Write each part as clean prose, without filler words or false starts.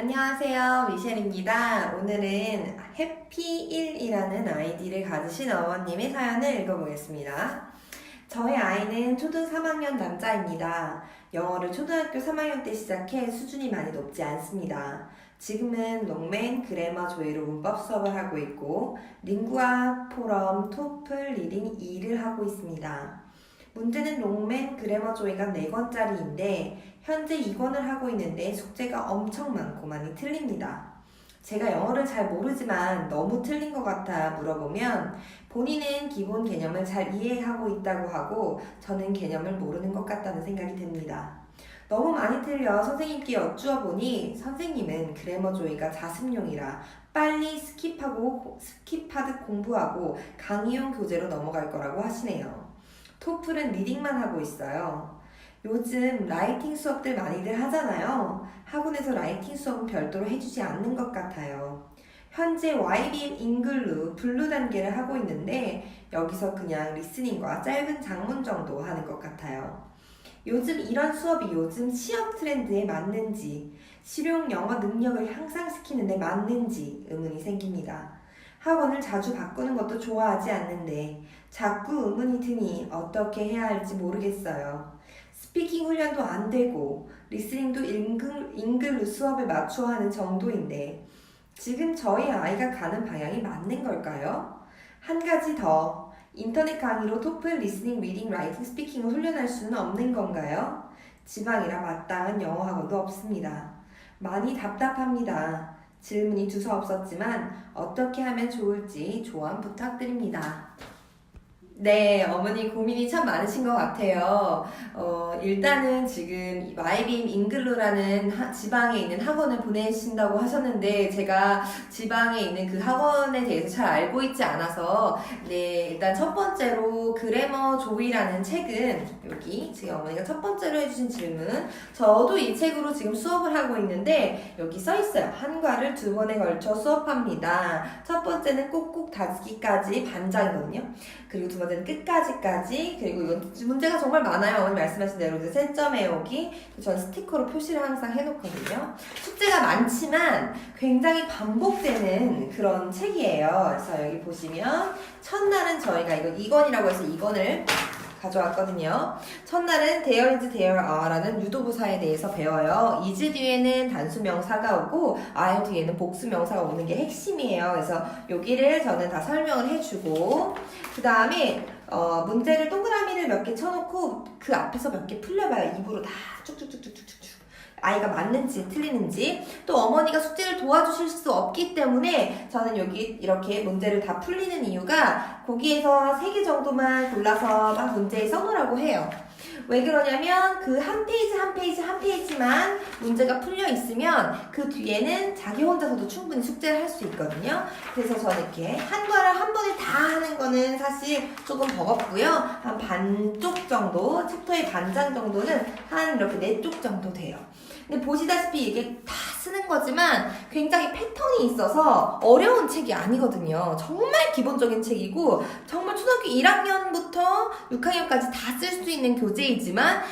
안녕하세요, 미셸입니다. 오늘은 해피1이라는 아이디를 가지신 어머님의 사연을 읽어보겠습니다. 저희 아이는 초등 3학년 남자입니다. 영어를 초등학교 3학년 때 시작해 수준이 많이 높지 않습니다. 지금은 롱맨, 그래머, 조이로 문법 수업을 하고 있고 링구아, 포럼, 토플, 리딩 2를 하고 있습니다. 문제는 롱맨, 그래머, 조이가 4권짜리인데 현재 2권을 하고 있는데 숙제가 엄청 많고 많이 틀립니다. 제가 영어를 잘 모르지만 너무 틀린 것 같아 물어보면 본인은 기본 개념을 잘 이해하고 있다고 하고 저는 개념을 모르는 것 같다는 생각이 듭니다. 너무 많이 틀려 선생님께 여쭈어 보니 선생님은 그래머 조이가 자습용이라 빨리 스킵하듯 공부하고 강의용 교재로 넘어갈 거라고 하시네요. 토플은 리딩만 하고 있어요. 요즘 라이팅 수업들 많이들 하잖아요. 학원에서 라이팅 수업은 별도로 해주지 않는 것 같아요. 현재 YBM 잉글루 블루 단계를 하고 있는데 여기서 그냥 리스닝과 짧은 장문 정도 하는 것 같아요. 요즘 이런 수업이 요즘 취업 트렌드에 맞는지 실용 영어 능력을 향상시키는 데 맞는지 의문이 생깁니다. 학원을 자주 바꾸는 것도 좋아하지 않는데 자꾸 의문이 드니 어떻게 해야 할지 모르겠어요. 스피킹 훈련도 안 되고 리스닝도 잉글루 수업에 맞춰 하는 정도인데 지금 저희 아이가 가는 방향이 맞는 걸까요? 한 가지 더, 인터넷 강의로 토플, 리스닝, 리딩, 라이팅, 스피킹을 훈련할 수는 없는 건가요? 지방이라 마땅한 영어 학원도 없습니다. 많이 답답합니다. 질문이 두서없었지만 어떻게 하면 좋을지 조언 부탁드립니다. 네, 어머니 고민이 참 많으신 것 같아요. 일단은 지금 YBM 잉글루라는 지방에 있는 학원을 보내신다고 하셨는데 제가 지방에 있는 그 학원에 대해서 잘 알고 있지 않아서 네, 일단 첫 번째로 그래머 조이라는 책은 여기 지금 어머니가 첫 번째로 해주신 질문 저도 이 책으로 지금 수업을 하고 있는데 여기 써 있어요. 한 과를 2번에 걸쳐 수업합니다. 첫 번째는 꼭꼭 다지기까지 반장이거든요. 그리고 두 번째는 끝까지 그리고 이건 문제가 정말 많아요. 오늘 말씀하신 대로 세 점 외우기 전 스티커로 표시를 항상 해놓거든요. 숙제가 많지만 굉장히 반복되는 그런 책이에요. 그래서 여기 보시면 첫날은 저희가 이거 2권이라고 해서 2권을 가져왔거든요. 첫날은 there is, there are라는 유도부사에 대해서 배워요. is 뒤에는 단수명사가 오고 are 뒤에는 복수명사가 오는 게 핵심이에요. 그래서 여기를 저는 다 설명을 해주고 그 다음에 문제를 동그라미를 몇 개 쳐놓고 그 앞에서 몇 개 풀려봐요. 입으로 다 쭉쭉쭉쭉쭉쭉 아이가 맞는지 틀리는지 또 어머니가 숙제를 도와주실 수 없기 때문에 저는 여기 이렇게 문제를 다 풀리는 이유가 거기에서 3개 정도만 골라서 막 문제에 써놓으라고 해요. 왜 그러냐면 그 한 페이지만 문제가 풀려 있으면 그 뒤에는 자기 혼자서도 충분히 숙제를 할 수 있거든요. 그래서 저는 이렇게 한 과를 한 번에 다 하는 거는 사실 조금 버겁고요. 한 반쪽 정도, 챕터의 반장 정도는 한 이렇게 4쪽 정도 돼요. 근데 보시다시피 이게 다 쓰는 거지만 굉장히 패턴이 있어서 어려운 책이 아니거든요. 정말 기본적인 책이고 정말 초등학교 1학년부터 6학년까지 다 쓸 수 있는 교재이지만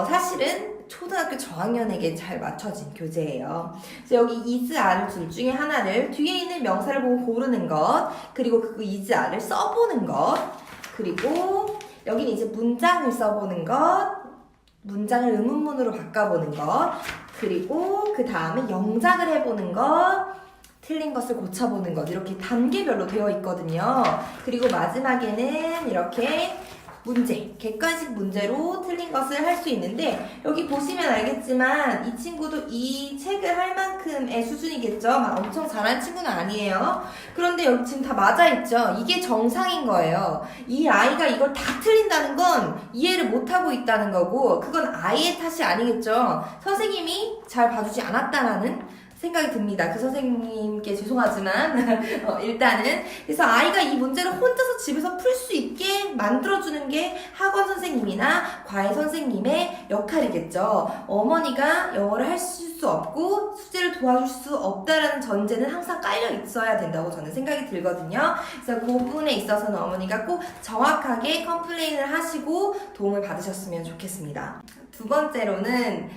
사실은 초등학교 저학년에게 잘 맞춰진 교재예요. 그래서 여기 is, are를 둘 중에 하나를 뒤에 있는 명사를 보고 고르는 것 그리고 그 is, are를 써보는 것 그리고 여기는 이제 문장을 써보는 것 문장을 의문문으로 바꿔보는 것 그리고 그 다음에 영작을 해보는 것 틀린 것을 고쳐보는 것 이렇게 단계별로 되어 있거든요. 그리고 마지막에는 이렇게 문제, 객관식 문제로 틀린 것을 할 수 있는데 여기 보시면 알겠지만 이 친구도 이 책을 할 만큼의 수준이겠죠. 막 엄청 잘하는 친구는 아니에요. 그런데 여기 지금 다 맞아있죠. 이게 정상인 거예요. 이 아이가 이걸 다 틀린다는 건 이해를 못하고 있다는 거고 그건 아이의 탓이 아니겠죠. 선생님이 잘 봐주지 않았다라는 생각이 듭니다. 그 선생님께 죄송하지만 일단은 그래서 아이가 이 문제를 혼자서 집에서 풀 수 있게 만들어주는 게 학원 선생님이나 과외 선생님의 역할이겠죠. 어머니가 영어를 할 수 수 없고 숙제를 도와줄 수 없다라는 전제는 항상 깔려 있어야 된다고 저는 생각이 들거든요. 그래서 그 부분에 있어서는 어머니가 꼭 정확하게 컴플레인을 하시고 도움을 받으셨으면 좋겠습니다. 두 번째로는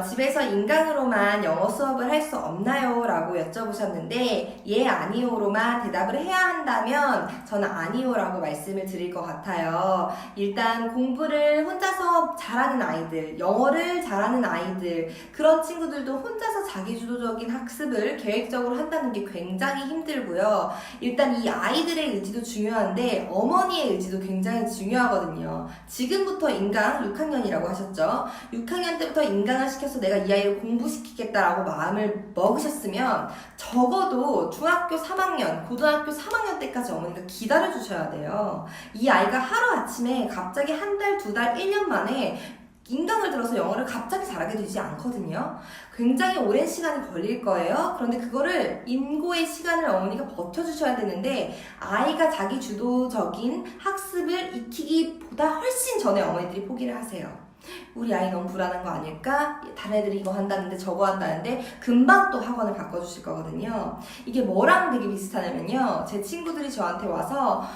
집에서 인강으로만 영어 수업을 할 수 없나요? 라고 여쭤보셨는데 예, 아니요로만 대답을 해야 한다면 저는 아니요라고 말씀을 드릴 것 같아요. 일단 공부를 혼자서 잘하는 아이들, 영어를 잘하는 아이들, 그런 친구들도 혼자서 자기주도적인 학습을 계획적으로 한다는 게 굉장히 힘들고요. 일단 이 아이들의 의지도 중요한데 어머니의 의지도 굉장히 중요하거든요. 지금부터 인강 6학년이라고 하셨죠? 6학년 때부터 인강을 시켜서 내가 이 아이를 공부시키겠다라고 마음을 먹으셨으면 적어도 중학교 3학년, 고등학교 3학년 때까지 어머니가 기다려주셔야 돼요. 이 아이가 하루아침에 갑자기 한 달, 두 달, 1년 만에 인강을 들어서 영어를 갑자기 잘하게 되지 않거든요. 굉장히 오랜 시간이 걸릴 거예요. 그런데 그거를 인고의 시간을 어머니가 버텨주셔야 되는데 아이가 자기 주도적인 학습을 익히기보다 훨씬 전에 어머니들이 포기를 하세요. 우리 아이 너무 불안한 거 아닐까? 다른 애들이 이거 한다는데 저거 한다는데 금방 또 학원을 바꿔주실 거거든요. 이게 뭐랑 되게 비슷하냐면요. 제 친구들이 저한테 와서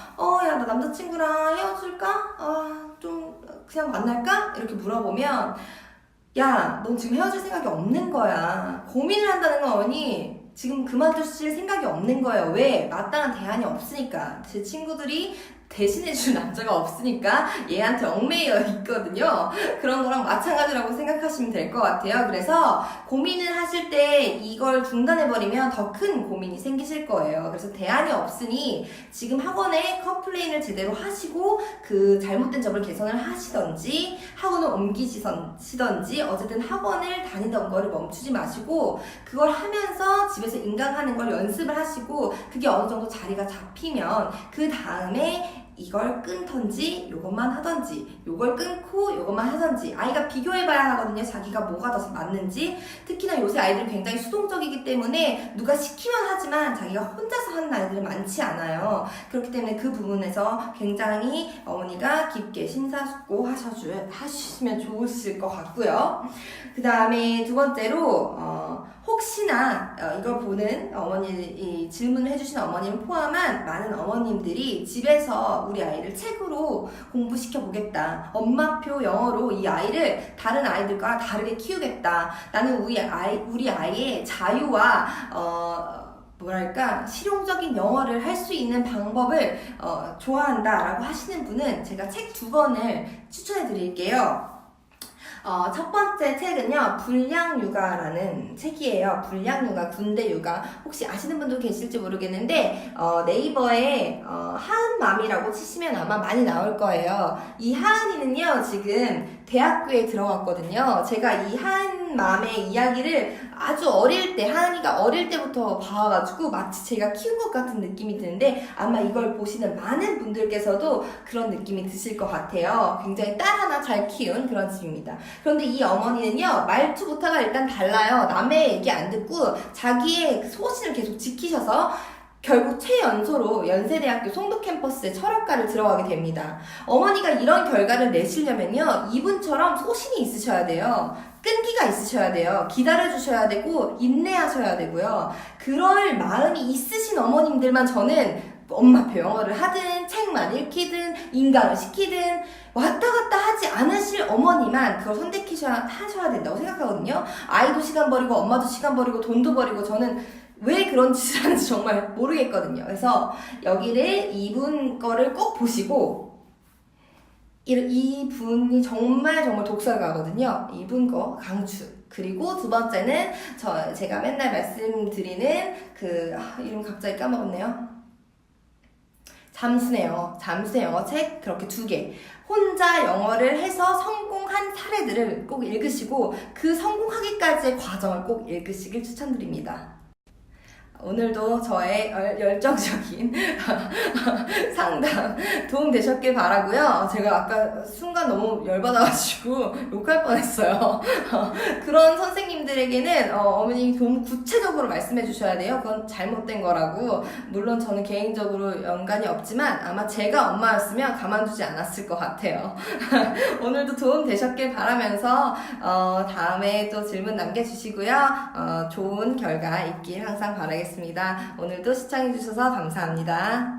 야, 나 남자친구랑 헤어질까? 좀 그냥 만날까? 이렇게 물어보면 야, 넌 지금 헤어질 생각이 없는 거야. 고민을 한다는 건 어머니 지금 그만두실 생각이 없는 거예요. 왜? 마땅한 대안이 없으니까. 제 친구들이 대신해줄 남자가 없으니까 얘한테 얽매여 있거든요. 그런 거랑 마찬가지라고 생각하시면 될 것 같아요. 그래서 고민을 하실 때 이걸 중단해버리면 더 큰 고민이 생기실 거예요. 그래서 대안이 없으니 지금 학원에 컴플레인을 제대로 하시고 그 잘못된 점을 개선을 하시던지 학원을 옮기시던지 어쨌든 학원을 다니던 거를 멈추지 마시고 그걸 하면서 집에서 인강하는 걸 연습을 하시고 그게 어느 정도 자리가 잡히면 그 다음에 이걸 끊던지 요것만 하던지 요걸 끊고 요것만 하던지 아이가 비교해봐야 하거든요. 자기가 뭐가 더 맞는지. 특히나 요새 아이들은 굉장히 수동적이기 때문에 누가 시키면 하지만 자기가 혼자서 하는 아이들은 많지 않아요. 그렇기 때문에 그 부분에서 굉장히 어머니가 깊게 심사숙고하시면 좋으실 것 같고요. 그 다음에 두 번째로 혹시나 이걸 보는 어머니, 이 질문을 해주시는 어머님을 포함한 많은 어머님들이 집에서 우리 아이를 책으로 공부시켜 보겠다. 엄마표 영어로 이 아이를 다른 아이들과 다르게 키우겠다. 나는 우리 아이의 자유와 실용적인 영어를 할 수 있는 방법을 좋아한다 라고 하시는 분은 제가 책 2권을 추천해 드릴게요. 첫 번째 책은요, 불량육아라는 책이에요. 불량육아, 군대육아. 혹시 아시는 분도 계실지 모르겠는데, 네이버에, 하은맘이라고 치시면 아마 많이 나올 거예요. 이 하은이는요, 지금 대학교에 들어갔거든요. 제가 이 하은맘의 이야기를 아주 어릴 때, 하은이가 어릴 때부터 봐가지고 마치 제가 키운 것 같은 느낌이 드는데 아마 이걸 보시는 많은 분들께서도 그런 느낌이 드실 것 같아요. 굉장히 딸 하나 잘 키운 그런 집입니다. 그런데 이 어머니는요, 말투부터가 일단 달라요. 남의 얘기 안 듣고 자기의 소신을 계속 지키셔서 결국 최연소로 연세대학교 송도 캠퍼스에 철학과를 들어가게 됩니다. 어머니가 이런 결과를 내시려면요, 이분처럼 소신이 있으셔야 돼요. 끈기가 있으셔야 돼요. 기다려주셔야 되고 인내하셔야 되고요. 그럴 마음이 있으신 어머님들만 저는 엄마표 영어를 하든 책만 읽히든 인강을 시키든 왔다 갔다 하지 않으실 어머니만 그걸 선택하셔야 된다고 생각하거든요. 아이도 시간 버리고 엄마도 시간 버리고 돈도 버리고 저는 왜 그런 짓을 하는지 정말 모르겠거든요. 그래서 여기를 이분 거를 꼭 보시고 이분이 정말 독설가거든요. 이분 거 강추. 그리고 두 번째는 제가 맨날 말씀드리는 이름 갑자기 까먹었네요. 잠수의 영어 책 그렇게 2개. 혼자 영어를 해서 성공한 사례들을 꼭 읽으시고 그 성공하기까지의 과정을 꼭 읽으시길 추천드립니다. 오늘도 저의 열정적인 상담 도움되셨길 바라고요. 제가 아까 순간 너무 열받아가지고 욕할 뻔했어요. 그런 선생님들에게는 어머님이 좀 구체적으로 말씀해 주셔야 돼요. 그건 잘못된 거라고. 물론 저는 개인적으로 연관이 없지만 아마 제가 엄마였으면 가만두지 않았을 것 같아요. 오늘도 도움 되셨길 바라면서 다음에 또 질문 남겨주시고요. 좋은 결과 있길 항상 바라겠습니다. 오늘도 시청해주셔서 감사합니다.